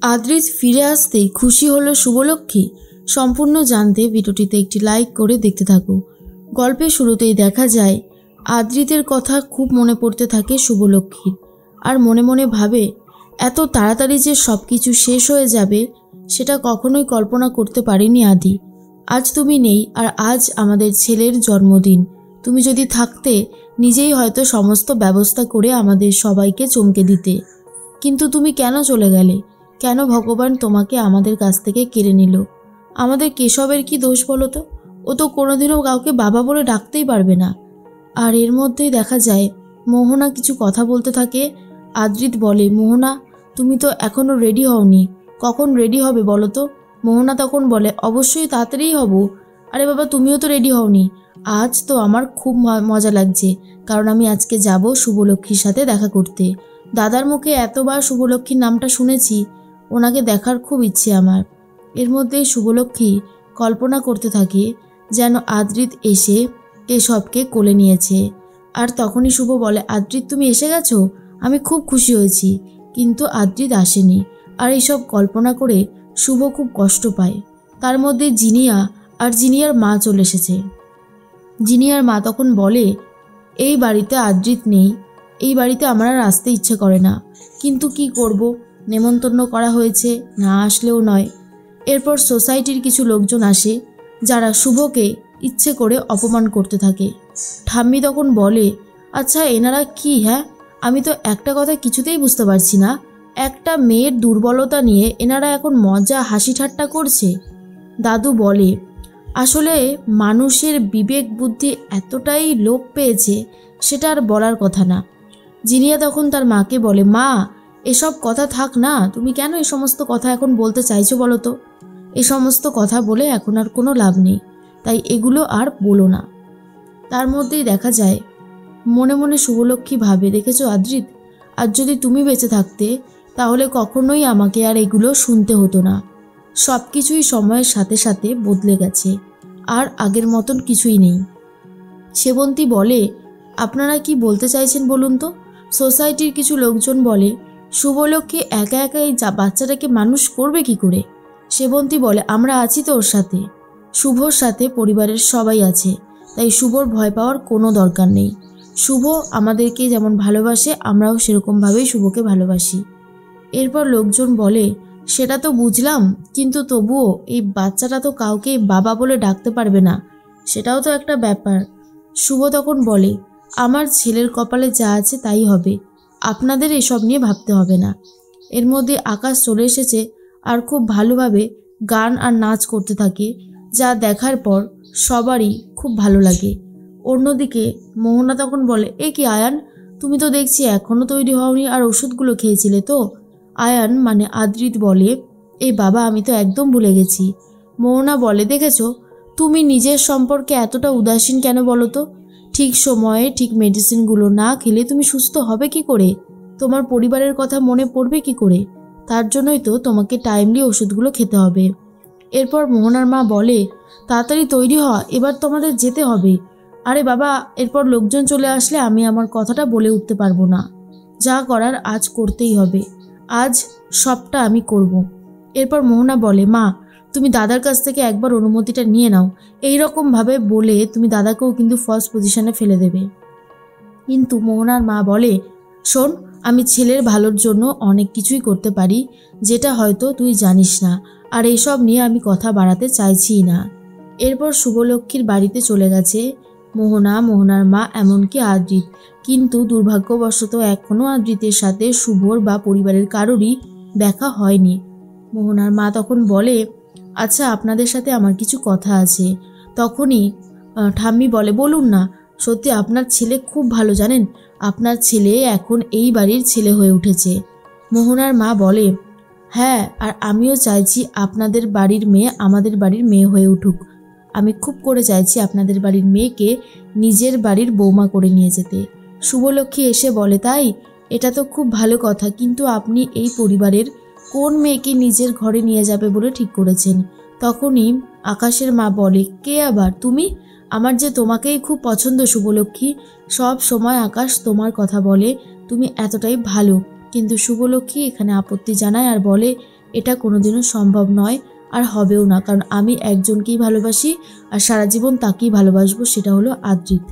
আদ্রিত ফিরে আসতেই খুশি হলো শুভলক্ষ্মী। সম্পূর্ণ জানতে ভিডিওটিতে একটি লাইক করে দেখতে থাকো। গল্পের শুরুতেই দেখা যায় আদ্রিতের কথা খুব মনে পড়তে থাকে শুভলক্ষ্মীর, আর মনে মনে ভাবে এত তাড়াতাড়ি যে সব কিছু শেষ হয়ে যাবে সেটা কখনোই কল্পনা করতে পারিনি আদি। আজ তুমি নেই, আর আজ আমাদের ছেলের জন্মদিন। তুমি যদি থাকতে নিজেই হয়তো সমস্ত ব্যবস্থা করে আমাদের সবাইকে চমকে দিতে, কিন্তু তুমি কেন চলে গেলে? কেন ভগবান তোমাকে আমাদের কাছ থেকে কেড়ে নিল? আমাদের কেশবের কি দোষ বলো তো? ও তো কোনোদিনও কাউকে বাবা বলে ডাকতেই পারবে না। আর এর মধ্যেই দেখা যায় মোহনা কিছু কথা বলতে থাকে। আদ্রিত বলে, মোহনা তুমি তো এখনও রেডি হওনি, কখন রেডি হবে বলো তো? মোহনা তখন বলে, অবশ্যই তাড়াতাড়ি হব। আরে বাবা, তুমিও তো রেডি হওনি। আজ তো আমার খুব মজা লাগছে, কারণ আমি আজকে যাব শুভলক্ষ্মীর সাথে দেখা করতে। দাদার মুখে এতবার শুভলক্ষ্মীর নামটা শুনেছি, ওনাকে দেখার খুব ইচ্ছে আমার। এর মধ্যেই শুভলক্ষ্মী কল্পনা করতে থাকে যেন আদ্রিত এসে কেশবকে কোলে নিয়েছে। আর তখনই শুভ বলে, আদ্রিত তুমি এসে গেছো, আমি খুব খুশি হয়েছি। কিন্তু আদ্রিত আসেনি। আর এইসব কল্পনা করে শুভ খুব কষ্ট পায়। তার মধ্যে জিনিয়া আর জিনিয়ার মা চলে এসেছে। জিনিয়ার মা তখন বলে, এই বাড়িতে আদ্রিত নেই, এই বাড়িতে আমার আর আসতে ইচ্ছে করে না, কিন্তু কি করব, নেমন্তন্ন করা হয়েছে, না আসলেও নয়। এরপর সোসাইটির কিছু লোকজন আসে যারা শুভকে ইচ্ছে করে অপমান করতে থাকে। ঠাম্মি তখন বলে, আচ্ছা এনারা কি? হ্যাঁ, আমি তো একটা কথা কিছুতেই বুঝতে পারছি না, একটা মেয়ের দুর্বলতা নিয়ে এনারা এখন মজা হাসি ঠাট্টা করছে। দাদু বলে, আসলে মানুষের বিবেক বুদ্ধি এতটাই লোপ পেয়েছে, সেটা আর বলার কথা না। জিনিয়া তখন তার মাকে বলে, মা এসব কথা থাক না, তুমি কেন এই সমস্ত কথা এখন বলতে চাইছো বলো তো? এই সমস্ত কথা বলে এখন আর কোনো লাভ নেই, তাই এগুলো আর বলো না। তার মধ্যেই দেখা যায় মনে মনে শুভলক্ষ্মী ভাবে, দেখেছো আদ্রিত, আর যদি তুমি বেঁচে থাকতে তাহলে কখনোই আমাকে আর এগুলো শুনতে হতো না। সব কিছুই সময়ের সাথে সাথে বদলে গেছে, আর আগের মতন কিছুই নেই। সেবন্তী বলে, আপনারা কি বলতে চাইছেন বলুন তো? সোসাইটির কিছু লোকজন বলে, শুভলক্ষ্মী একা একা এই বাচ্চাটাকে মানুষ করবে কি করে? সেবন্তী বলে, আমরা আছি তো ওর সাথে, শুভর সাথে পরিবারের সবাই আছে, তাই শুভর ভয় পাওয়ার কোনো দরকার নেই। শুভ আমাদেরকে যেমন ভালোবাসে, আমরাও সেরকমভাবেই শুভকে ভালোবাসি। এরপর লোকজন বলে, সেটা তো বুঝলাম, কিন্তু তবুও এই বাচ্চাটা তো কাউকে বাবা বলে ডাকতে পারবে না, সেটাও তো একটা ব্যাপার। শুভ তখন বলে, আমার ছেলের কপালে যা আছে তাই হবে, আপনাদের এসব নিয়ে ভাবতে হবে না। এর মধ্যে আকাশ চলে এসেছে আর খুব ভালোভাবে গান আর নাচ করতে থাকে, যা দেখার পর সবারই খুব ভালো লাগে। অন্যদিকে মোহনা তখন বলে, এ কি আয়ান, তুমি তো দেখছি এখনও তৈরি হওনি, আর ওষুধগুলো খেয়েছিলে তো? আয়ান মানে আদ্রিত বলে, এই বাবা আমি তো একদম ভুলে গেছি। মোহনা বলে, দেখেছো তুমি নিজের সম্পর্কে এতটা উদাসীন কেন বলো তো? ঠিক সময়ে ঠিক মেডিসিনগুলো না খেলে তুমি সুস্থ হবে কি করে? তোমার পরিবারের কথা মনে পড়বে কি করে? তার জন্যই তো তোমাকে টাইমলি ওষুধগুলো খেতে হবে। এরপর মোহনার মা বলে, তাড়াতাড়ি তৈরি হওয়া, এবার তোমাদের যেতে হবে। আরে বাবা, এরপর লোকজন চলে আসলে আমি আমার কথাটা বলে উঠতে পারবো না, যা করার আজ করতেই হবে, আজ সবটা আমি করব। এরপর মোহনা বলে, মা তুমি দাদার কাছ থেকে একবার অনুমতিটা নিয়ে নাও। এই রকমভাবে বলে তুমি দাদাকেও কিন্তু ফার্স্ট পজিশনে ফেলে দেবে। কিন্তু মোহনার মা বলে, শোন, আমি ছেলের ভালোর জন্য অনেক কিছুই করতে পারি, যেটা হয়তো তুই জানিস না, আর এইসব নিয়ে আমি কথা বাড়াতে চাইছি না। এরপর শুভলক্ষ্মীর বাড়িতে চলে গেছে মোহনা, মোহনার মা, এমনকি আদ্রিত। কিন্তু দুর্ভাগ্যবশত এখনও আদ্রিতের সাথে শুভর বা পরিবারের কারোরই দেখা হয়নি। মোহনার মা তখন বলে, আচ্ছা আপনাদের সাথে আমার কিছু কথা আছে। তখনই ঠাম্মি বলে, বলুন না। সত্যি আপনার ছেলে খুব ভালো, জানেন, আপনার ছেলে এখন এই বাড়ির ছেলে হয়ে উঠেছে। মোহনার মা বলে, হ্যাঁ, আর আমিও চাইছি আপনাদের বাড়ির মেয়ে আমাদের বাড়ির মেয়ে হয়ে উঠুক। আমি খুব করে চাইছি আপনাদের বাড়ির মেয়েকে নিজের বাড়ির বৌমা করে নিয়ে যেতে। শুভলক্ষ্মী এসে বলে, তাই? এটা তো খুব ভালো কথা, কিন্তু আপনি এই পরিবারের কোন মেয়েকে নিজের ঘরে নিয়ে যাবে বলে ঠিক করেছেন? তখনই আকাশের মা বলে, কে আবার? তুমি? আমার যে তোমাকেই খুব পছন্দ শুভলক্ষ্মী, সব সময় আকাশ তোমার কথা বলে, তুমি এতটাই ভালো, কিন্তু শুভলক্ষ্মী এখানে আপত্তি জানায় আর বলে এটা কোনোদিনও সম্ভব নয় আর হবেও না, কারণ আমি একজনকেই ভালোবাসি আর সারা জীবন তাকেই ভালোবাসবো, সেটা হলো আদ্রিত।